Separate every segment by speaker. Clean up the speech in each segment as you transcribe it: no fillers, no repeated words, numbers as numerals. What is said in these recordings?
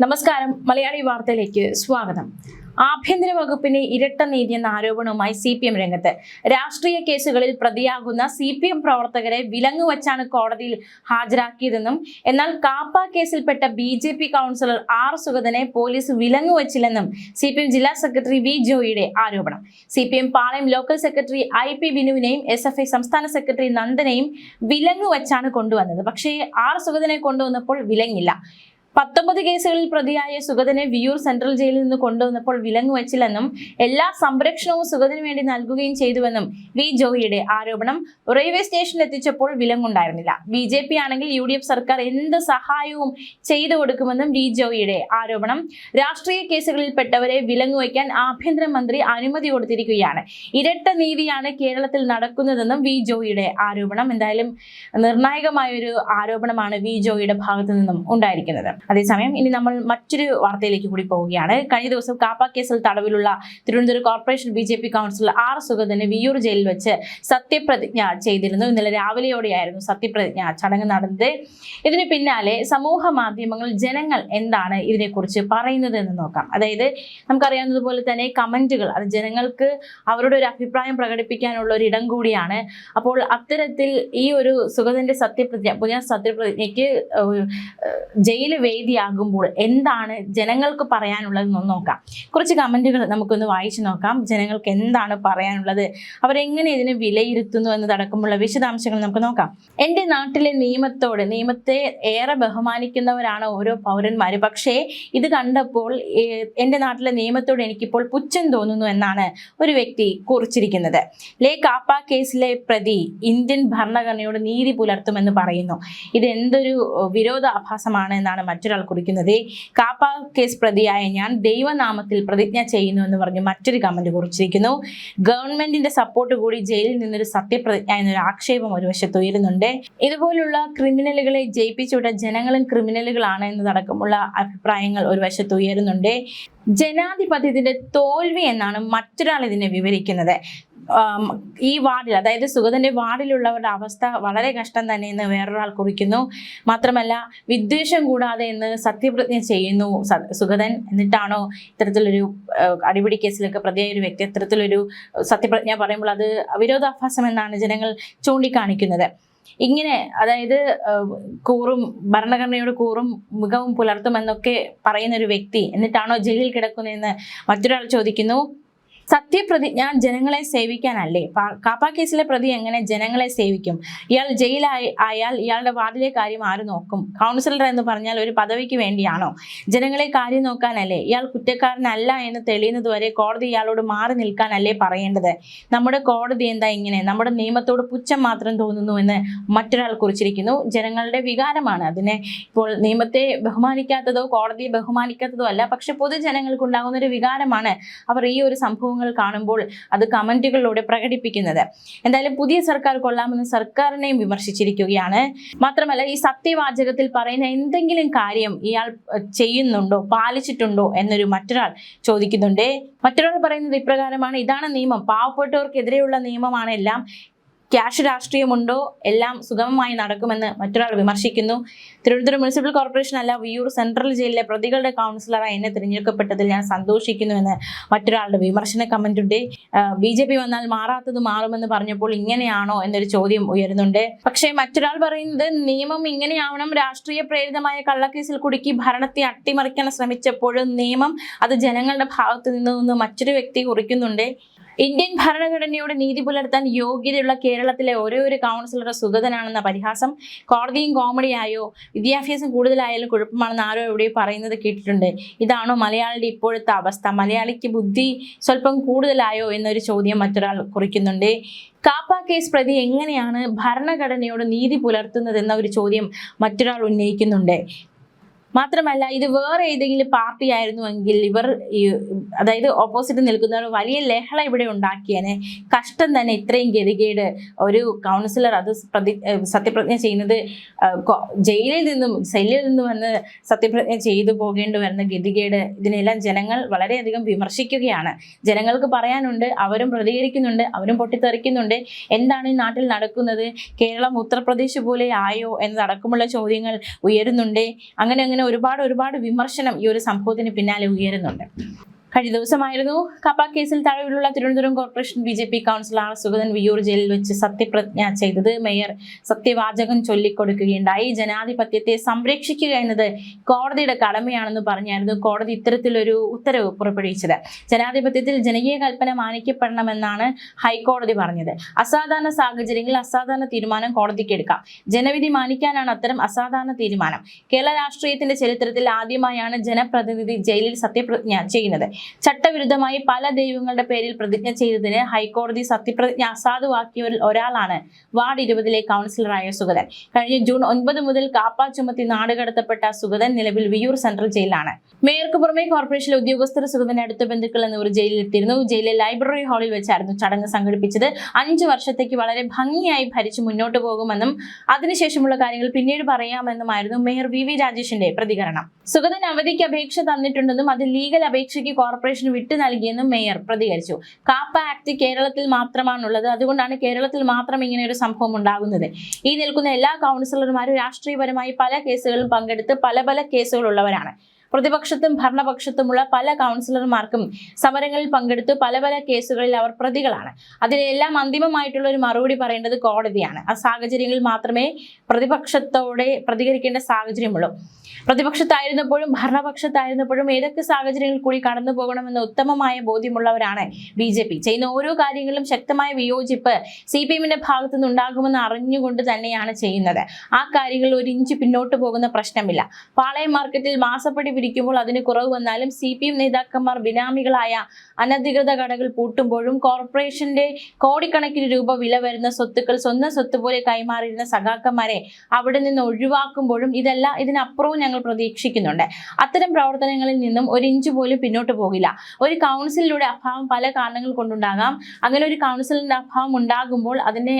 Speaker 1: നമസ്കാരം. മലയാളി വാർത്തയിലേക്ക് സ്വാഗതം. ആഭ്യന്തര വകുപ്പിന് ഇരട്ട നീതി എന്ന ആരോപണവുമായി CPM രംഗത്ത്. രാഷ്ട്രീയ കേസുകളിൽ പ്രതിയാകുന്ന CPM പ്രവർത്തകരെ വിലങ്ങുവച്ചാണ് കോടതിയിൽ ഹാജരാക്കിയതെന്നും എന്നാൽ കാപ്പ കേസിൽപ്പെട്ട BJP കൗൺസിലർ R സുഗതനെ പോലീസ് വിലങ്ങുവച്ചില്ലെന്നും CPM ജില്ലാ സെക്രട്ടറി V ജോയിയുടെ ആരോപണം. CPM Palayam local secretary IP ബിനുവിനെയും SFI സംസ്ഥാന സെക്രട്ടറി നന്ദനെയും വിലങ്ങുവച്ചാണ് കൊണ്ടുവന്നത്. പക്ഷേ R സുഗതനെ കൊണ്ടുവന്നപ്പോൾ വിലങ്ങില്ല. 19 കേസുകളിൽ പ്രതിയായ സുഗതനെ വിയൂർ സെൻട്രൽ ജയിലിൽ നിന്ന് കൊണ്ടുവന്നപ്പോൾ വിലങ്ങ് വെച്ചില്ലെന്നും എല്ലാ സംരക്ഷണവും സുഗതന് വേണ്ടി നൽകുകയും ചെയ്തുവെന്നും V ജോയിയുടെ ആരോപണം. റെയിൽവേ സ്റ്റേഷനിൽ എത്തിച്ചപ്പോൾ വിലങ്ങുണ്ടായിരുന്നില്ല. BJP ആണെങ്കിൽ UDF സർക്കാർ എന്ത് സഹായവും ചെയ്തു കൊടുക്കുമെന്നും V ജോയിയുടെ ആരോപണം. രാഷ്ട്രീയ കേസുകളിൽ പെട്ടവരെ വിലങ്ങ് വയ്ക്കാൻ ആഭ്യന്തരമന്ത്രി അനുമതി കൊടുത്തിരിക്കുകയാണ്. ഇരട്ട നീതിയാണ് കേരളത്തിൽ നടക്കുന്നതെന്നും V ജോയിയുടെ ആരോപണം. എന്തായാലും നിർണായകമായ ഒരു ആരോപണമാണ് V ജോയിയുടെ ഭാഗത്തു നിന്നും ഉണ്ടായിരിക്കുന്നത്. അതേസമയം ഇനി നമ്മൾ മറ്റൊരു വാർത്തയിലേക്ക് കൂടി പോവുകയാണ്. കഴിഞ്ഞ ദിവസം കാപ്പ കേസിൽ തടവിലുള്ള Thiruvananthapuram corporation BJP councillor R സുഗതന് വിയൂർ ജയിലിൽ വെച്ച് സത്യപ്രതിജ്ഞ ചെയ്തിരുന്നു. ഇന്നലെ രാവിലെയോടെയായിരുന്നു സത്യപ്രതിജ്ഞ ചടങ്ങ് നടന്നത്. ഇതിന് പിന്നാലെ സമൂഹ മാധ്യമങ്ങൾ ജനങ്ങൾ എന്താണ് ഇതിനെക്കുറിച്ച് പറയുന്നത് എന്ന് നോക്കാം. അതായത് നമുക്കറിയാവുന്നതുപോലെ തന്നെ കമന്റുകൾ അത് ജനങ്ങൾക്ക് അവരുടെ ഒരു അഭിപ്രായം പ്രകടിപ്പിക്കാനുള്ള ഒരു ഇടം കൂടിയാണ്. അപ്പോൾ അത്തരത്തിൽ ഈ ഒരു സുഗതന്റെ പുതിയ സത്യപ്രതിജ്ഞയ്ക്ക് ജയിൽ വേദിയാകുമ്പോൾ എന്താണ് ജനങ്ങൾക്ക് പറയാനുള്ളതെന്ന് നോക്കാം. കുറച്ച് കമന്റുകൾ നമുക്കൊന്ന് വായിച്ചു നോക്കാം. ജനങ്ങൾക്ക് എന്താണ് പറയാനുള്ളത്, അവരെങ്ങനെ ഇതിനെ വിലയിരുത്തുന്നു എന്നതടക്കമുള്ള വിശദാംശങ്ങൾ നമുക്ക് നോക്കാം. എൻ്റെ നാട്ടിലെ നിയമത്തെ ഏറെ ബഹുമാനിക്കുന്നവരാണ് ഓരോ പൗരന്മാര്. പക്ഷേ ഇത് കണ്ടപ്പോൾ എൻ്റെ നാട്ടിലെ നിയമത്തോട് എനിക്കിപ്പോൾ പുച്ഛം തോന്നുന്നു എന്നാണ് ഒരു വ്യക്തി കുറിച്ചിരിക്കുന്നത്. കാപ്പ കേസിലെ പ്രതി ഇന്ത്യൻ ഭരണഘടനയോട് നീതി പുലർത്തുമെന്ന് പറയുന്നു. ഇത് എന്തൊരു വിരോധാഭാസമാണ് എന്നാണ് മറ്റൊരാൾ കുറിക്കുന്നത്. കാപ്പ കേസ് പ്രതിയായ ഞാൻ ദൈവനാമത്തിൽ പ്രതിജ്ഞ ചെയ്യുന്നു എന്ന് പറഞ്ഞ് മറ്റൊരു കമന്റ് കുറിച്ചിരിക്കുന്നു. ഗവൺമെന്റിന്റെ സപ്പോർട്ട് കൂടി ജയിലിൽ നിന്നൊരു സത്യപ്രതിജ്ഞ എന്നൊരു ആക്ഷേപം ഒരു വശത്ത് ഉയരുന്നുണ്ട്. ഇതുപോലുള്ള ക്രിമിനലുകളെ ജയിപ്പിച്ചുവിട്ട ജനങ്ങളും ക്രിമിനലുകളാണ് എന്നതടക്കമുള്ള അഭിപ്രായങ്ങൾ ഒരു വശത്ത് ഉയരുന്നുണ്ട്. ജനാധിപത്യത്തിന്റെ തോൽവി എന്നാണ് മറ്റൊരാൾ ഇതിനെ വിവരിക്കുന്നത്. ഈ വാർഡിൽ, അതായത് സുഗതന്റെ വാർഡിലുള്ളവരുടെ അവസ്ഥ വളരെ കഷ്ടം തന്നെ എന്ന് വേറൊരാൾ കുറിക്കുന്നു. മാത്രമല്ല വിദ്വേഷം കൂടാതെ എന്ന് സത്യപ്രതിജ്ഞ ചെയ്യുന്നു സുഗതൻ. എന്നിട്ടാണോ ഇത്തരത്തിലൊരു അടിപിടി കേസിലൊക്കെ പ്രതിയായ ഒരു വ്യക്തി ഇത്തരത്തിലൊരു സത്യപ്രതിജ്ഞ പറയുമ്പോൾ അത് വിരോധാഭാസം എന്നാണ് ജനങ്ങൾ ചൂണ്ടിക്കാണിക്കുന്നത്. ഇങ്ങനെ അതായത് ഭരണഘടനയോട് കൂറും മികവും പുലർത്തുമെന്നൊക്കെ പറയുന്ന ഒരു വ്യക്തി എന്നിട്ടാണോ ജയിലിൽ കിടക്കുന്നതെന്ന് മറ്റൊരാൾ ചോദിക്കുന്നു. സത്യപ്രതിജ്ഞ ജനങ്ങളെ സേവിക്കാനല്ലേ? കാപ്പ കേസിലെ പ്രതി എങ്ങനെ ജനങ്ങളെ സേവിക്കും? ഇയാൾ ജയിലായാൽ ഇയാളുടെ വാർഡിലെ കാര്യം ആര് നോക്കും? കൗൺസിലർ എന്ന് പറഞ്ഞാൽ ഒരു പദവിക്ക് വേണ്ടിയാണോ? ജനങ്ങളെ കാര്യം നോക്കാനല്ലേ? ഇയാൾ കുറ്റക്കാരനല്ല എന്ന് തെളിയുന്നതുവരെ കോടതി ഇയാളോട് മാറി നിൽക്കാനല്ലേ പറയേണ്ടത്? നമ്മുടെ കോടതി എന്താ ഇങ്ങനെ? നമ്മുടെ നിയമത്തോട് പുച്ഛം മാത്രം തോന്നുന്നു എന്ന് മറ്റൊരാൾ കുറിച്ചിരിക്കുന്നു. ജനങ്ങളുടെ വികാരമാണ്. അതിനെ ഇപ്പോൾ നിയമത്തെ ബഹുമാനിക്കാത്തതോ കോടതിയെ ബഹുമാനിക്കാത്തതോ അല്ല, പക്ഷെ പൊതുജനങ്ങൾക്ക് ഉണ്ടാകുന്ന ഒരു വികാരമാണ് അവർ ഈ ഒരു സംഭവം കാണുമ്പോൾ അത് കമന്റുകളിലൂടെ പ്രകടിപ്പിക്കുന്നത്. എന്തായാലും പുതിയ സർക്കാർ കൊള്ളാമെന്ന് സർക്കാരിനെയും വിമർശിച്ചിരിക്കുകയാണ്. മാത്രമല്ല ഈ സത്യവാചകത്തിൽ പറയുന്ന എന്തെങ്കിലും കാര്യം ഇയാൾ ചെയ്യുന്നുണ്ടോ, പാലിച്ചിട്ടുണ്ടോ എന്നൊരു മറ്റൊരാൾ ചോദിക്കുന്നുണ്ട്. മറ്റൊരാൾ പറയുന്നത് ഇപ്രകാരമാണ്: ഇതാണ് നിയമം, പാവപ്പെട്ടവർക്കെതിരെയുള്ള നിയമമാണ് എല്ലാം, ക്യാഷ് രാഷ്ട്രീയമുണ്ടോ, എല്ലാം സുഗമമായി നടക്കുമെന്ന് മറ്റൊരാൾ വിമർശിക്കുന്നു. തിരുവനന്തപുരം മുനിസിപ്പൽ കോർപ്പറേഷൻ അല്ല വിയൂർ സെൻട്രൽ ജയിലിലെ പ്രതികളുടെ കൗൺസിലറായി എന്നെ തിരഞ്ഞെടുക്കപ്പെട്ടതിൽ ഞാൻ സന്തോഷിക്കുന്നുവെന്ന് മറ്റൊരാളുടെ വിമർശന കമന്റ് ഉണ്ട്. BJP വന്നാൽ മാറാത്തത് മാറുമെന്ന് പറഞ്ഞപ്പോൾ ഇങ്ങനെയാണോ എന്നൊരു ചോദ്യം ഉയരുന്നുണ്ട്. പക്ഷേ മറ്റൊരാൾ പറയുന്നത് നിയമം ഇങ്ങനെയാവണം, രാഷ്ട്രീയ പ്രേരിതമായ കള്ളക്കേസിൽ കുടുക്കി ഭരണത്തെ അട്ടിമറിക്കാൻ ശ്രമിച്ചപ്പോഴും നിയമം അത് ജനങ്ങളുടെ ഭാഗത്ത് നിന്നു മറ്റൊരു വ്യക്തി കുറിക്കുന്നുണ്ട്. ഇന്ത്യൻ ഭരണഘടനയോട് നീതി പുലർത്താൻ യോഗ്യതയുള്ള കേരളത്തിലെ ഒരേ ഒരു കൗൺസിലർ സുഗതനാണെന്ന പരിഹാസം. കോടതിയും കോമഡിയായോ വിദ്യാഭ്യാസം കൂടുതലായാലും കുഴപ്പമാണെന്ന് ആരോ എവിടെയോ പറയുന്നത് കേട്ടിട്ടുണ്ട്. ഇതാണോ മലയാളിയുടെ ഇപ്പോഴത്തെ അവസ്ഥ? മലയാളിക്ക് ബുദ്ധി സ്വല്പം കൂടുതലായോ എന്നൊരു ചോദ്യം മറ്റൊരാൾ കുറിക്കുന്നുണ്ട്. കാപ്പ കേസ് പ്രതി എങ്ങനെയാണ് ഭരണഘടനയോട് നീതി പുലർത്തുന്നതെന്ന ഒരു ചോദ്യം മറ്റൊരാൾ ഉന്നയിക്കുന്നുണ്ട്. മാത്രമല്ല ഇത് വേറെ ഏതെങ്കിലും പാർട്ടി ആയിരുന്നുവെങ്കിൽ ഇവർ അതായത് ഓപ്പോസിറ്റ് നിൽക്കുന്നവർ വലിയ ലഹള ഇവിടെ ഉണ്ടാക്കിയേനെ. കഷ്ടം തന്നെ, ഇത്രയും ഗതികേട് ഒരു കൗൺസിലർ അത് സത്യപ്രതിജ്ഞ ചെയ്യുന്നത് ജയിലിൽ നിന്നും സെല്ലിൽ നിന്നും വന്ന് സത്യപ്രതിജ്ഞ ചെയ്തു പോകേണ്ടി വരുന്ന ഗതികേട്. ഇതിനെല്ലാം ജനങ്ങൾ വളരെയധികം വിമർശിക്കുകയാണ്. ജനങ്ങൾക്ക് പറയാനുണ്ട്, അവരും പ്രതികരിക്കുന്നുണ്ട്, അവരും പൊട്ടിത്തെറിക്കുന്നുണ്ട്. എന്താണ് ഈ നാട്ടിൽ നടക്കുന്നത്? കേരളം ഉത്തർപ്രദേശ് പോലെ ആയോ എന്നതടക്കമുള്ള ചോദ്യങ്ങൾ ഉയരുന്നുണ്ട്. അങ്ങനെ അങ്ങനെ ഒരുപാട് വിമർശനം ഈ ഒരു സംഭവത്തിന് പിന്നാലെ ഉയരുന്നുണ്ട്. കഴിഞ്ഞ ദിവസമായിരുന്നു കാപ്പ കേസിൽ തടവിലുള്ള Thiruvananthapuram corporation BJP councillor Sugathan Viyyur ജയിലിൽ വെച്ച് സത്യപ്രതിജ്ഞ ചെയ്തത്. മേയർ സത്യവാചകം ചൊല്ലിക്കൊടുക്കുകയുണ്ടായി. ജനാധിപത്യത്തെ സംരക്ഷിക്കുക എന്നത് കോടതിയുടെ കടമയാണെന്ന് പറഞ്ഞായിരുന്നു കോടതി ഇത്തരത്തിലൊരു ഉത്തരവ് പുറപ്പെടുവിച്ചത്. ജനാധിപത്യത്തിൽ ജനകീയ കൽപ്പന മാനിക്കപ്പെടണമെന്നാണ് ഹൈക്കോടതി പറഞ്ഞത്. അസാധാരണ സാഹചര്യങ്ങളിൽ അസാധാരണ തീരുമാനം കോടതിക്ക് എടുക്കാം. ജനവിധി മാനിക്കാനാണ് അത്തരം അസാധാരണ തീരുമാനം. കേരള രാഷ്ട്രീയത്തിന്റെ ചരിത്രത്തിൽ ആദ്യമായാണ് ജനപ്രതിനിധി ജയിലിൽ സത്യപ്രതിജ്ഞ ചെയ്യുന്നത്. ചട്ടവിരുദ്ധമായി പല ദൈവങ്ങളുടെ പേരിൽ പ്രതിജ്ഞ ചെയ്തതിന് ഹൈക്കോടതി സത്യപ്രതിജ്ഞ അസാധുവാക്കിയവരിൽ ഒരാളാണ് വാർഡ് 20-ലെ കൗൺസിലറായ സുഗതൻ. കഴിഞ്ഞ ജൂൺ 9 മുതൽ കാപ്പ ചുമത്തി നാടുകടത്തപ്പെട്ട സുഗതൻ നിലവിൽ വിയ്യൂർ സെൻട്രൽ ജയിലിലാണ്. മേയർക്ക് പുറമെ കോർപ്പറേഷനിലെ ഉദ്യോഗസ്ഥർ, സുഗതന്റെ അടുത്ത ബന്ധുക്കൾ എന്നിവർ ജയിലിലെത്തിയിരുന്നു. ജയിലിലെ ലൈബ്രറി ഹാളിൽ വെച്ചായിരുന്നു ചടങ്ങ് സംഘടിപ്പിച്ചത്. 5 വർഷത്തേക്ക് വളരെ ഭംഗിയായി ഭരിച്ചു മുന്നോട്ട് പോകുമെന്നും അതിനുശേഷമുള്ള കാര്യങ്ങൾ പിന്നീട് പറയാമെന്നുമായിരുന്നു മേയർ VV രാജേഷിന്റെ പ്രതികരണം. സുഗതൻ അവധിക്ക് അപേക്ഷ തന്നിട്ടുണ്ടെന്നും അത് ലീഗൽ അപേക്ഷയ്ക്ക് കോർപ്പറേഷന് വിട്ടു നൽകിയെന്നും മേയർ പ്രതികരിച്ചു. കാപ്പ ആക്ട് കേരളത്തിൽ മാത്രമാണുള്ളത്. അതുകൊണ്ടാണ് കേരളത്തിൽ മാത്രം ഇങ്ങനെ ഒരു സംഭവം ഉണ്ടാകുന്നത്. ഈ നിൽക്കുന്ന എല്ലാ കൗൺസിലർമാരും രാഷ്ട്രീയപരമായി പല കേസുകളിലും പങ്കെടുത്ത് പല കേസുകളുള്ളവരാണ്. പ്രതിപക്ഷത്തും ഭരണപക്ഷത്തുമുള്ള പല കൗൺസിലർമാർക്കും സമരങ്ങളിൽ പങ്കെടുത്ത് പല കേസുകളിൽ അവർ പ്രതികളാണ്. അതിലെല്ലാം അന്തിമമായിട്ടുള്ള ഒരു മറുപടി പറയേണ്ടത് കോടതിയാണ്. ആ സാഹചര്യങ്ങളിൽ മാത്രമേ പ്രതിപക്ഷത്തോടെ പ്രതികരിക്കേണ്ട സാഹചര്യമുള്ളൂ. പ്രതിപക്ഷത്തായിരുന്നപ്പോഴും ഭരണപക്ഷത്തായിരുന്നപ്പോഴും ഏതൊക്കെ സാഹചര്യങ്ങളിൽ കൂടി കടന്നു പോകണമെന്ന ഉത്തമമായ ബോധ്യമുള്ളവരാണ് BJP. ചെയ്യുന്ന ഓരോ കാര്യങ്ങളിലും ശക്തമായ വിയോജിപ്പ് CPMന്റെ ഭാഗത്തു നിന്ന് ഉണ്ടാകുമെന്ന് അറിഞ്ഞുകൊണ്ട് തന്നെയാണ് ചെയ്യുന്നത്. ആ കാര്യങ്ങളിൽ ഒരു ഇഞ്ച് പിന്നോട്ട് പോകുന്ന പ്രശ്നമില്ല. പാളയം മാർക്കറ്റിൽ മാസപ്പടി പിരിക്കുമ്പോൾ അതിന് കുറവ് വന്നാലും CPM നേതാക്കന്മാർ ബിനാമികളായ അനധികൃത കടകൾ പൂട്ടുമ്പോഴും കോർപ്പറേഷന്റെ കോടിക്കണക്കിന് രൂപ വില വരുന്ന സ്വത്തുക്കൾ സ്വന്തം സ്വത്ത് പോലെ കൈമാറിയിരുന്ന സഖാക്കന്മാരെ അവിടെ നിന്ന് ഒഴിവാക്കുമ്പോഴും ഇതിനപ്പുറവും ഞങ്ങൾ പ്രതീക്ഷിക്കുന്നുണ്ട്. അത്തരം പ്രവർത്തനങ്ങളിൽ നിന്നും ഒരു ഇഞ്ച് പോലും പിന്നോട്ട് പോകില്ല. ഒരു കൗൺസിലിലൂടെ അഭാവം പല കാരണങ്ങൾ കൊണ്ടുണ്ടാകാം. അങ്ങനെ ഒരു കൗൺസിലിന്റെ അഭാവം ഉണ്ടാകുമ്പോൾ അതിനെ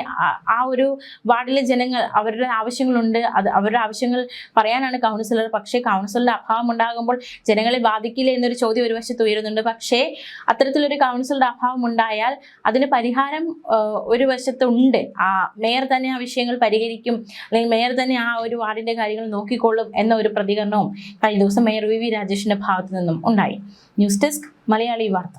Speaker 1: ആ ഒരു വാർഡിലെ ജനങ്ങൾ അവരുടെ ആവശ്യങ്ങളുണ്ട്, അവരുടെ ആവശ്യങ്ങൾ പറയാനാണ് കൗൺസിലർ. പക്ഷേ കൗൺസിലറുടെ അഭാവം ഉണ്ടാകുമ്പോൾ ജനങ്ങളെ ബാധിക്കില്ല എന്നൊരു ചോദ്യം ഒരു വശത്ത് ഉയരുന്നുണ്ട്. പക്ഷേ അത്തരത്തിലൊരു കൗൺസിലറുടെ അഭാവം ഉണ്ടായാൽ അതിന് പരിഹാരം ഒരു വശത്തുണ്ട്. മേയർ തന്നെ ആ വിഷയങ്ങൾ പരിഹരിക്കും, അല്ലെങ്കിൽ മേയർ തന്നെ ആ ഒരു വാർഡിന്റെ കാര്യങ്ങൾ നോക്കിക്കൊള്ളും എന്ന ഒരു പ്രതികരണവും കഴിഞ്ഞ ദിവസം മേയർ VV രാജേഷിന്റെ ഭാഗത്തു നിന്നും ഉണ്ടായി. ന്യൂസ് ഡെസ്ക് മലയാളി വാർത്ത.